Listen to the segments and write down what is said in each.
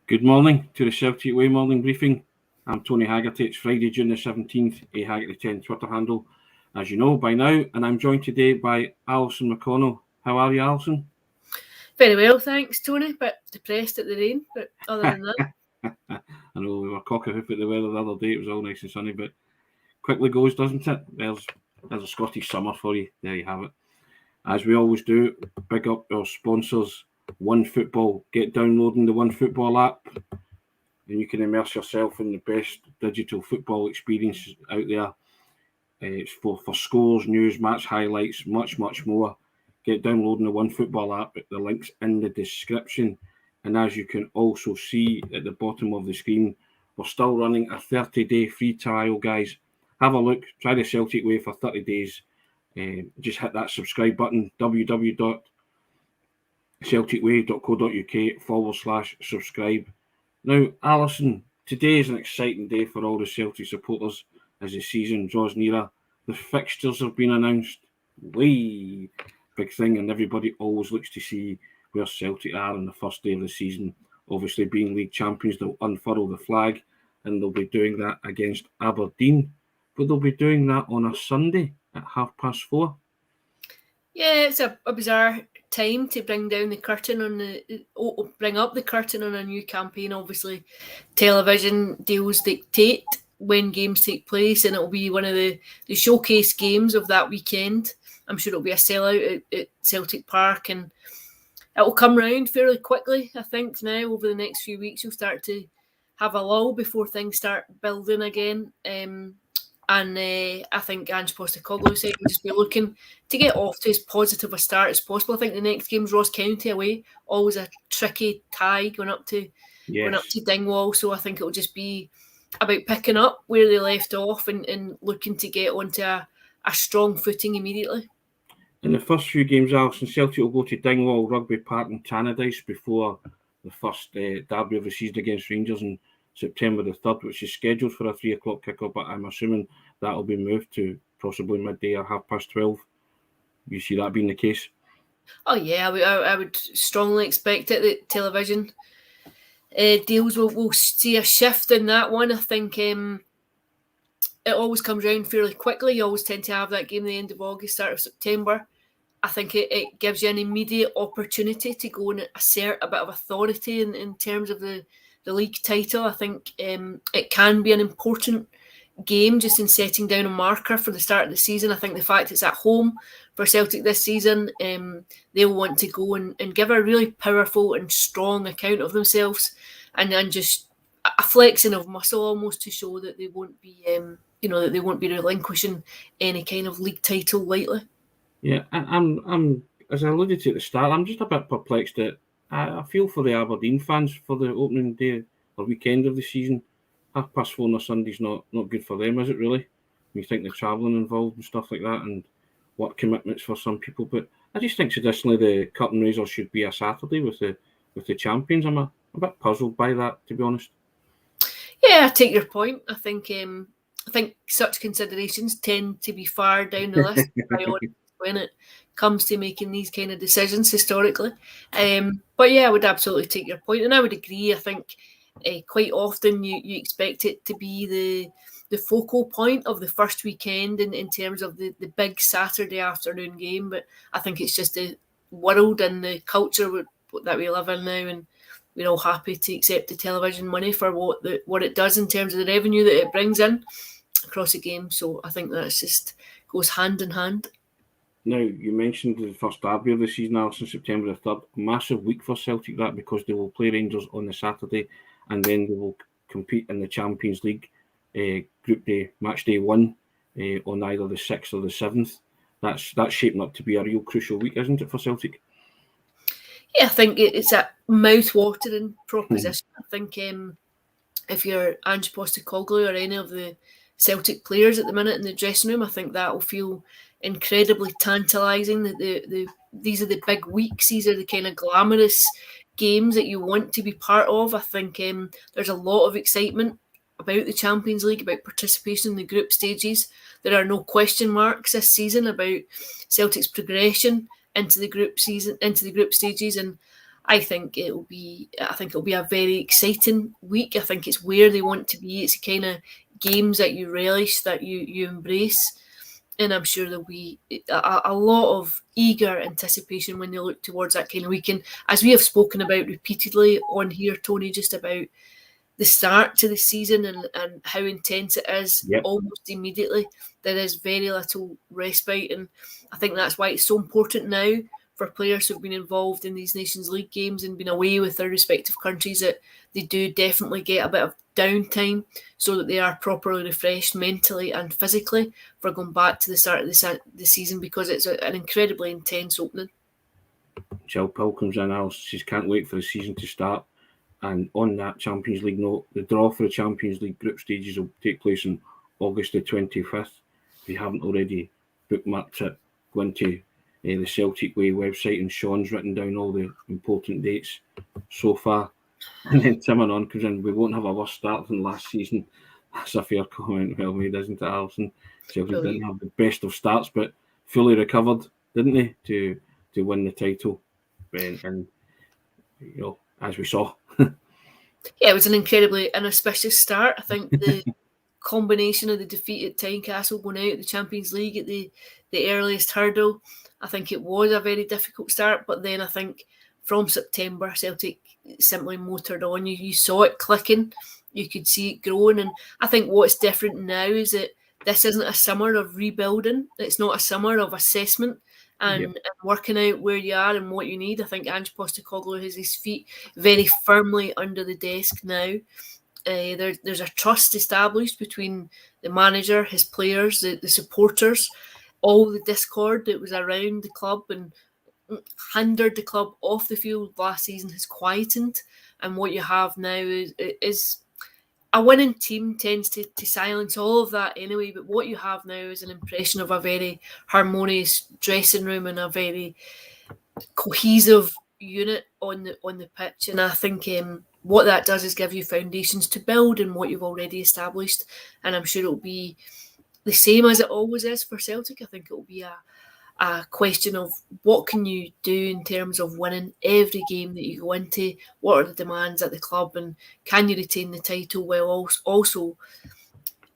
Good morning to the Celtic Way morning briefing. I'm Tony Haggerty. It's Friday, June the 17th, a Haggerty10 Twitter handle, as you know by now, and I'm joined today by Alison McConnell. How are you, Alison? Very well, thanks, Tony. Bit depressed at the rain, but other than that. I know we were cock-a-hoop at the weather the other day. It was all nice and sunny, but quickly goes, doesn't it? There's a Scottish summer for you. There you have it. As we always do, big up our sponsors, OneFootball. Get downloading the OneFootball app, and you can immerse yourself in the best digital football experience out there. It's for scores, news, match highlights, much more. Get downloading the OneFootball app. The link's in the description. And as you can also see at the bottom of the screen, we're still running a 30-day free trial, guys. Have a look. Try the Celtic Way for 30 days. Just hit that subscribe button, www.celticway.co.uk/subscribe. Now, Alison, today is an exciting day for all the Celtic supporters as the season draws nearer. The fixtures have been announced. Big thing, and everybody always looks to see where Celtic are on the first day of the season. Obviously, being league champions, they'll unfurl the flag, and they'll be doing that against Aberdeen. But they'll be doing that on a Sunday at 4:30. Yeah, it's a bizarre time to bring down the curtain on bring up the curtain on a new campaign. Obviously, television deals dictate when games take place, and it'll be one of the showcase games of that weekend. I'm sure it'll be a sellout at Celtic Park, and it'll come round fairly quickly. I think now over the next few weeks you'll start to have a lull before things start building again. And I think Ange Postecoglou said we'll just be looking to get off to as positive a start as possible. I think the next game's Ross County away, always a tricky tie going up to Dingwall. So I think it'll just be about picking up where they left off and looking to get onto a strong footing immediately. In the first few games, Alison, Celtic will go to Dingwall, Rugby Park and Tannadice before the first derby of the season against Rangers on September the 3rd, which is scheduled for a 3 o'clock kickoff, but I'm assuming that will be moved to possibly midday or 12:30. You see that being the case? Oh yeah, I would strongly expect it that television deals will see a shift in that one. I think it always comes round fairly quickly. You always tend to have that game at the end of August, start of September. I think it gives you an immediate opportunity to go and assert a bit of authority in terms of the league title. I think it can be an important game just in setting down a marker for the start of the season. I think the fact it's at home for Celtic this season, they'll want to go and give a really powerful and strong account of themselves and just a flexing of muscle almost to show that they won't be that they won't be relinquishing any kind of league title lightly. Yeah, I'm as I alluded to at the start, I'm just a bit perplexed that I feel for the Aberdeen fans for the opening day or weekend of the season. 4:30 on a Sunday's not good for them, is it really? You think the travelling involved and stuff like that and work commitments for some people. But I just think traditionally the curtain raiser should be a Saturday with the champions. I'm a bit puzzled by that, to be honest. Yeah, I take your point. I think such considerations tend to be far down the list when it comes to making these kind of decisions historically. But yeah, I would absolutely take your point, and I would agree. I think quite often you expect it to be the focal point of the first weekend in terms of the big Saturday afternoon game. But I think it's just the world and the culture that we live in now, and we're all happy to accept the television money for what it does in terms of the revenue that it brings in across the game. So I think that's just goes hand in hand. Now, you mentioned the first derby of the season, Alison, September the 3rd. Massive week for Celtic, that, because they will play Rangers on the Saturday and then they will compete in the Champions League Group Day, Match Day 1 on either the 6th or the 7th. That's shaping up to be a real crucial week, isn't it, for Celtic? Yeah, I think it's a mouth-watering proposition. I think if you're Ange Postecoglou or any of the Celtic players at the minute in the dressing room, I think that will feel incredibly tantalising. That these are the big weeks. These are the kind of glamorous games that you want to be part of. I think there's a lot of excitement about the Champions League, about participation in the group stages. There are no question marks this season about Celtic's progression into the group stages, and I think it'll be a very exciting week. I think it's where they want to be. It's the kind of games that you relish, that you embrace. And I'm sure there'll be a lot of eager anticipation when they look towards that kind of weekend. As we have spoken about repeatedly on here, Tony, just about the start to the season and how intense it is almost immediately. There is very little respite, and I think that's why it's so important now for players who've been involved in these Nations League games and been away with their respective countries, that they do definitely get a bit of downtime so that they are properly refreshed mentally and physically for going back to the start of the season, because it's an incredibly intense opening. Jill Pill comes in, Alison, she can't wait for the season to start. And on that Champions League note, the draw for the Champions League group stages will take place on August the 25th. If you haven't already bookmarked it, go into the Celtic Way website, and Sean's written down all the important dates so far. And then Tim and on comes in, we won't have a worse start than last season. That's a fair comment, well made, isn't it, Alison? Celtic didn't have the best of starts, but fully recovered, didn't they, to win the title? And you know, as we saw. Yeah, it was an incredibly inauspicious start. I think the combination of the defeat at Tynecastle, going out at the Champions League at the earliest hurdle, I think it was a very difficult start. But then I think from September, Celtic simply motored on. You saw it clicking, you could see it growing. And I think what's different now is that this isn't a summer of rebuilding. It's not a summer of assessment and working out where you are and what you need. I think Ange Postecoglou has his feet very firmly under the desk now. There's a trust established between the manager, his players, the supporters. All the discord that was around the club and hindered the club off the field last season has quietened, and what you have now is a winning team tends to silence all of that anyway, but what you have now is an impression of a very harmonious dressing room and a very cohesive unit on the pitch. And I think what that does is give you foundations to build in what you've already established. And I'm sure it'll be the same as it always is for Celtic. I think it'll be a question of what can you do in terms of winning every game that you go into, what are the demands at the club, and can you retain the title while also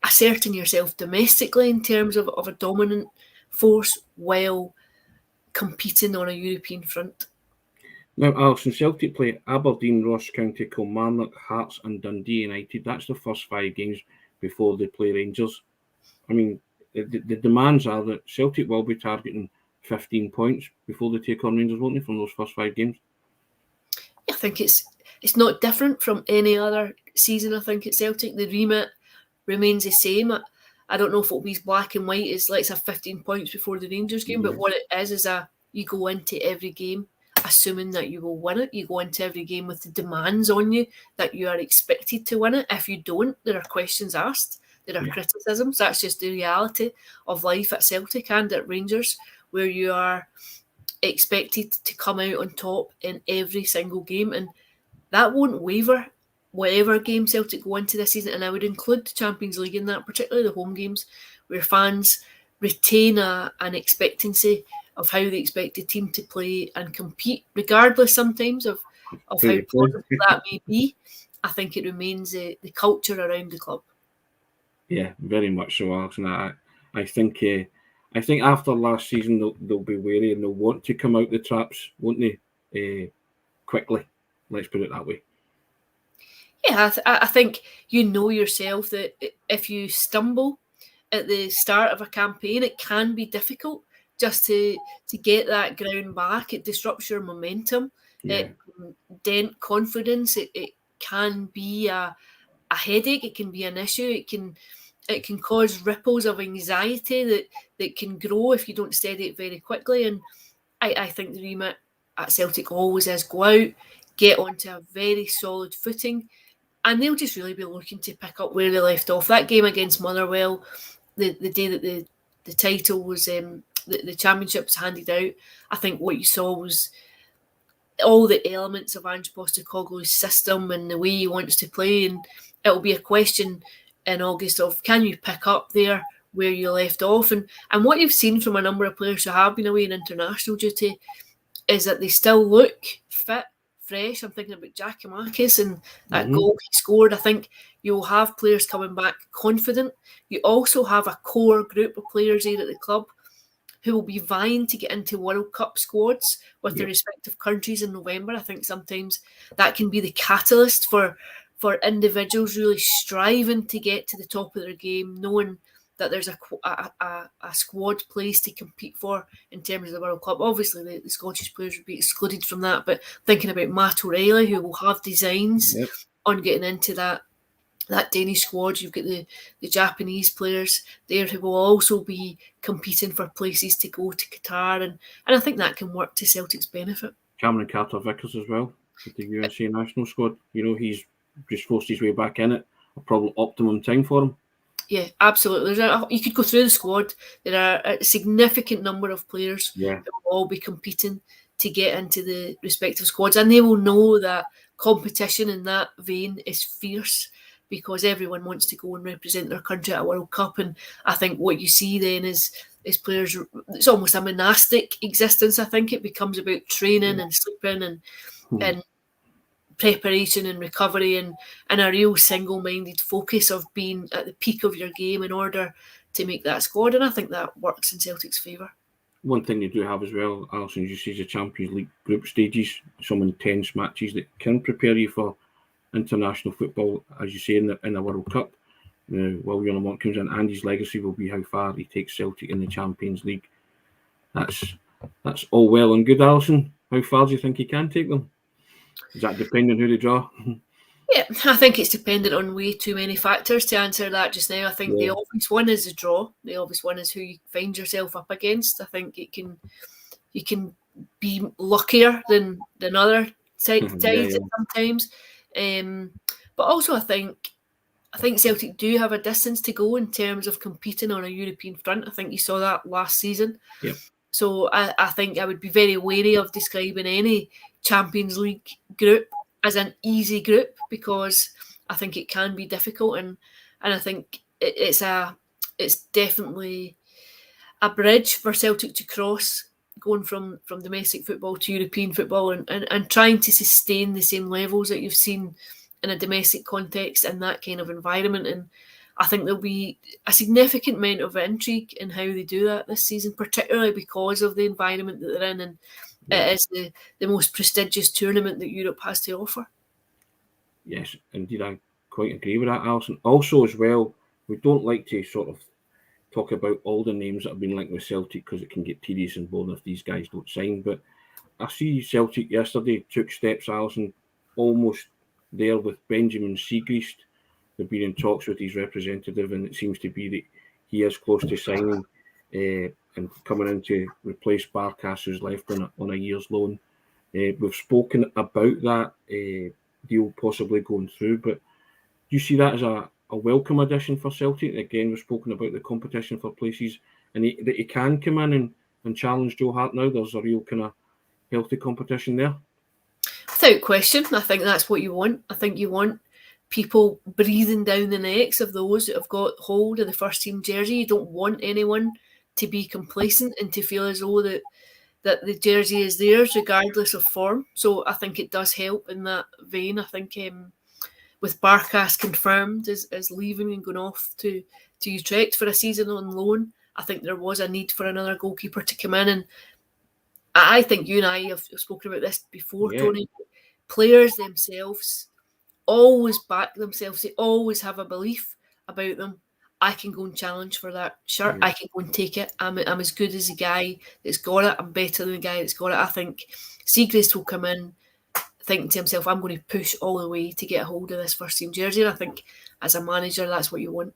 asserting yourself domestically in terms of a dominant force while competing on a European front. Now, Alison, Celtic play Aberdeen, Ross County, Kilmarnock, Hearts and Dundee United. That's the first 5 games before they play Rangers. I mean, the demands are that Celtic will be targeting 15 points before they take on Rangers, won't they, from those first 5 games? I think it's not different from any other season, I think, at Celtic. The remit remains the same. I don't know if it'll be as black and white as let's have 15 points before the Rangers game, but what it is you go into every game assuming that you will win it. You go into every game with the demands on you that you are expected to win it. If you don't, there are questions asked. There are criticisms. That's just the reality of life at Celtic and at Rangers, where you are expected to come out on top in every single game, and that won't waver whatever game Celtic go into this season. And I would include the Champions League in that, particularly the home games, where fans retain an expectancy of how they expect the team to play and compete, regardless sometimes of how plausible that may be. I think it remains the culture around the club. Yeah, very much so, Alison. I think after last season they'll be wary and they'll want to come out the traps, won't they? Quickly, let's put it that way. Yeah, I think you know yourself that if you stumble at the start of a campaign, it can be difficult just to get that ground back. It disrupts your momentum. Yeah. It can dent confidence. It can be a headache. It can be an issue. It can cause ripples of anxiety that can grow if you don't steady it very quickly. And I think the remit at Celtic always is go out, get onto a very solid footing, and they'll just really be looking to pick up where they left off. That game against Motherwell, the day that the title was, the championship was handed out, I think what you saw was all the elements of Ange Postecoglou's system and the way he wants to play. And it'll be a question in August of can you pick up there where you left off. And what you've seen from a number of players who have been away in international duty is that they still look fit fresh. I'm thinking about Giakoumakis and that goal he scored. I think you'll have players coming back confident. You also have a core group of players here at the club who will be vying to get into World Cup squads with their respective countries in November. I think sometimes that can be the catalyst for individuals really striving to get to the top of their game, knowing that there's a squad place to compete for in terms of the World Cup. Obviously, the Scottish players would be excluded from that, but thinking about Matt O'Reilly, who will have designs on getting into that Danish squad. You've got the Japanese players there who will also be competing for places to go to Qatar, and I think that can work to Celtic's benefit. Cameron Carter-Vickers as well, with the USA national squad. He's just forced his way back in at a probably optimum time for him. Yeah, absolutely. You could go through the squad. There are a significant number of players who will all be competing to get into the respective squads, and they will know that competition in that vein is fierce because everyone wants to go and represent their country at a World Cup. And I think what you see then is players, it's almost a monastic existence. I think it becomes about training and sleeping and preparation and recovery and a real single-minded focus of being at the peak of your game in order to make that squad, and I think that works in Celtic's favour. One thing they do have as well, Alison, you see the Champions League group stages, some intense matches that can prepare you for international football, as you say, in the World Cup. William Watkins and Andy's legacy will be how far he takes Celtic in the Champions League. That's all well and good, Alison. How far do you think he can take them? Is that depending on who they draw? Yeah, I think it's dependent on way too many factors to answer that just now. I think the obvious one is the draw. The obvious one is who you find yourself up against. I think you can be luckier than other sides sometimes. But also I think Celtic do have a distance to go in terms of competing on a European front. I think you saw that last season. Yep. So I think I would be very wary of describing any Champions League group as an easy group because I think it can be difficult, and I think it's definitely a bridge for Celtic to cross, going from domestic football to European football and trying to sustain the same levels that you've seen in a domestic context and that kind of environment. And I think there'll be a significant amount of intrigue in how they do that this season, particularly because of the environment that they're in, and it is the most prestigious tournament that Europe has to offer. Yes, indeed, I quite agree with that, Alison. Also, as well, we don't like to sort of talk about all the names that have been linked with Celtic because it can get tedious and boring if these guys don't sign. But I see Celtic yesterday took steps, Alison, almost there with Benjamin Siegrist. They've been in talks with his representative, and it seems to be that he is close to signing and coming in to replace Barkas, who's left on a year's loan. We've spoken about that deal possibly going through, but do you see that as a welcome addition for Celtic? Again, we've spoken about the competition for places, and that he can come in and challenge Joe Hart now. There's a real kind of healthy competition there. Without question, I think that's what you want. I think you want people breathing down the necks of those that have got hold of the first team jersey. You don't want anyone to be complacent and to feel as though that the jersey is theirs regardless of form. So I think it does help in that vein. I think with Barkas confirmed as leaving and going off to Utrecht for a season on loan, I think there was a need for another goalkeeper to come in. And I think you and I have spoken about this before, Tony. Players themselves always back themselves. They always have a belief about them. I can go and challenge for that shirt. I can go and take it. I'm as good as the guy that's got it. I'm better than the guy that's got it. I think Siegrist will come in thinking to himself, I'm going to push all the way to get a hold of this first team jersey. And I think as a manager, that's what you want.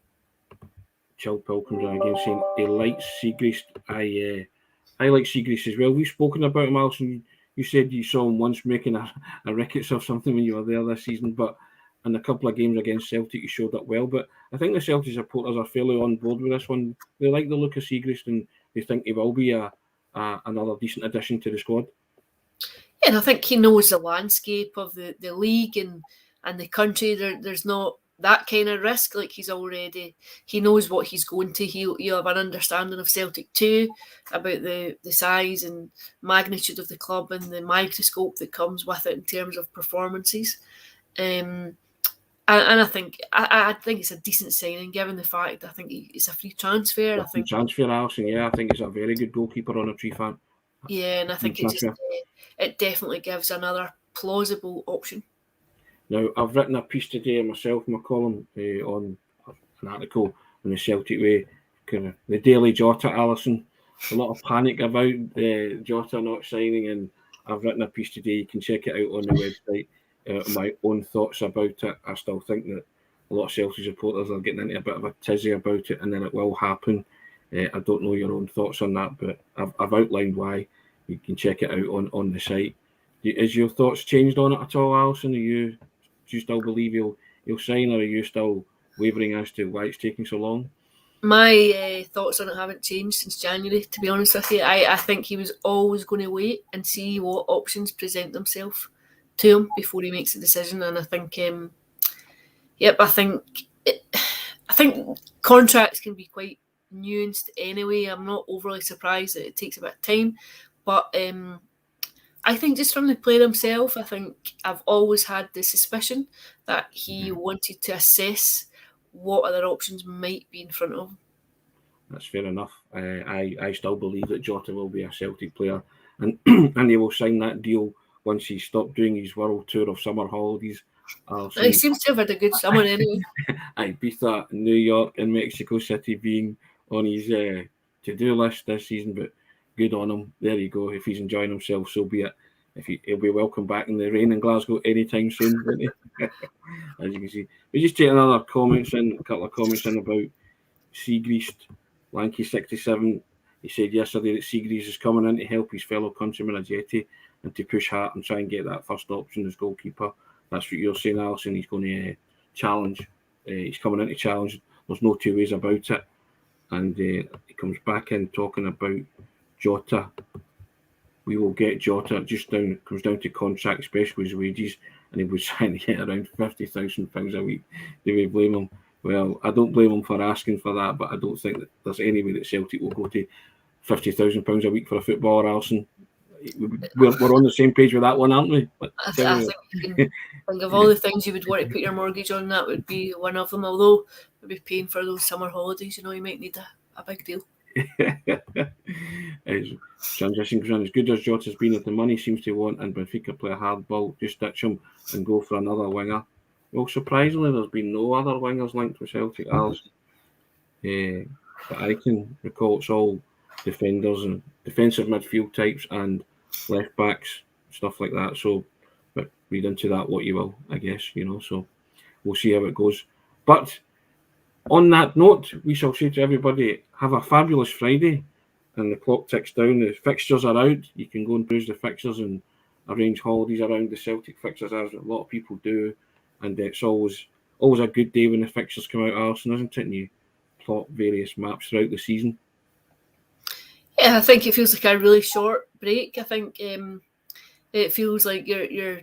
Chill Pilkins again saying he likes Siegrist. I like Siegrist as well. We've spoken about him, Alison. You said you saw him once making a rickets or something when you were there this season, but in a couple of games against Celtic, he showed up well. But I think the Celtic supporters are fairly on board with this one. They like the look of Siegrist, and they think he will be another decent addition to the squad. Yeah, and I think he knows the landscape of the league and the country. There's not that kind of risk. Like he knows what he's going to. He'll have an understanding of Celtic too, about the size and magnitude of the club and the microscope that comes with it in terms of performances. And I think it's a decent signing given the fact I think it's a free transfer. Transfer, Alison. Yeah, I think he's a very good goalkeeper on a tree fan. Yeah, and I think it definitely gives another plausible option. Now, I've written a piece today myself, McConnell, on an article on the Celtic Way, kind of the Daily Jota, Alison. A lot of panic about Jota not signing, and I've written a piece today. You can check it out on the website. My own thoughts about it. I still think that a lot of Celtic supporters are getting into a bit of a tizzy about it, and then it will happen. I don't know your own thoughts on that, but I've outlined why. You can check it out on the site. Is your thoughts changed on it at all, Alison? Do you still believe he'll sign, or are you still wavering as to why it's taking so long? My thoughts on it haven't changed since January, to be honest with you. I think he was always going to wait and see what options present themselves to him before he makes a decision. And I think, I think contracts can be quite nuanced anyway. I'm not overly surprised that it takes a bit of time, but I think just from the player himself, I think I've always had the suspicion that he wanted to assess what other options might be in front of him. That's fair enough. I still believe that Jota will be a Celtic player, and and he will sign that deal once he's stopped doing his world tour of summer holidays. He seems to have had a good summer anyway. Ibiza, New York, and Mexico City being on his to-do list this season, but good on him. There you go. If he's enjoying himself, so be it. He'll be welcome back in the rain in Glasgow anytime soon, won't he? As you can see. We just take a couple of comments in about Siegrist, Lanky 67. He said yesterday that Siegrist is coming in to help his fellow countryman Haggerty and to push hard and try and get that first option as goalkeeper. That's what you're saying, Alison. He's going to challenge. He's coming in to challenge. There's no two ways about it. And he comes back in talking about Jota. We will get Jota. It comes down to contract, especially his wages, and he was trying to get around £50,000 a week. Do we blame him? Well, I don't blame him for asking for that, but I don't think that there's any way that Celtic will go to £50,000 a week for a footballer, Alison. We're on the same page with that one, aren't we? I think you can think of all the things you would want to put your mortgage on, that would be one of them. Although maybe paying for those summer holidays, you might need a big deal. Transition goes on. As good as Jota's been, if the money seems to want and Benfica play a hard ball, just ditch him and go for another winger. Well, surprisingly, there's been no other wingers linked with Celtic, Alison. But I can recall it's all defenders and defensive midfield types and left backs, stuff like that. So, but read into that what you will, I guess, so we'll see how it goes. But on that note, we shall say to everybody, have a fabulous Friday, and the clock ticks down. The fixtures are out. You can go and peruse the fixtures and arrange holidays around the Celtic fixtures, as a lot of people do, and it's always a good day when the fixtures come out, Alison, isn't it? And you plot various maps throughout the season. Yeah, I think it feels like a really short break. I think it feels like you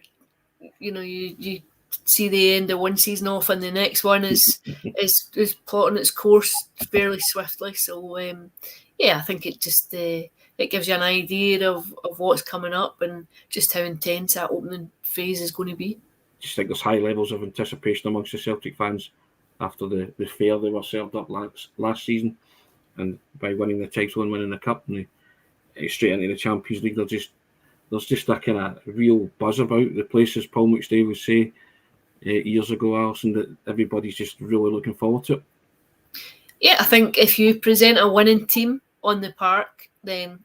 see the end of one season off, and the next one is plotting its course fairly swiftly. So I think it just it gives you an idea of what's coming up and just how intense that opening phase is going to be. Just think there's high levels of anticipation amongst the Celtic fans after the fare they were served up last season, and by winning the title and winning the cup and straight into the Champions League, there's just a kind of real buzz about the place, as Paul McStay would say years ago, Alison, that everybody's just really looking forward to it. Yeah, I think if you present a winning team on the park, then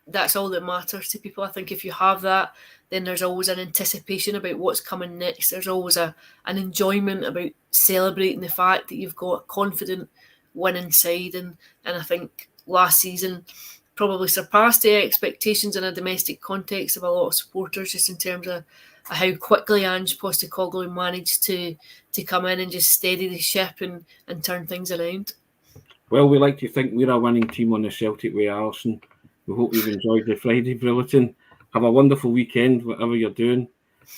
that's all that matters to people. I think if you have that, then there's always an anticipation about what's coming next. There's always an enjoyment about celebrating the fact that you've got a confident winning side. And I think last season probably surpassed the expectations in a domestic context of a lot of supporters, just in terms of how quickly Ange Postecoglou managed to come in and just steady the ship and turn things around. Well, we like to think we're a winning team on the Celtic Way, Alison. We hope you've enjoyed the Friday bulletin. Have a wonderful weekend, whatever you're doing.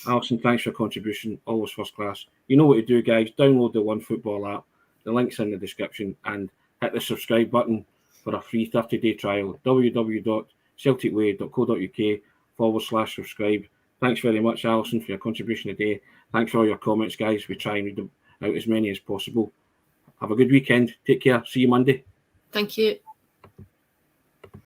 Alison, thanks for your contribution. Always first class. You know what to do, guys. Download the One Football app. The link's in the description, and hit the subscribe button for a free 30-day trial. www.celticway.co.uk/subscribe. Thanks very much, Alison, for your contribution today. Thanks for all your comments, guys. We try and read them out as many as possible. Have a good weekend. Take care. See you Monday. Thank you.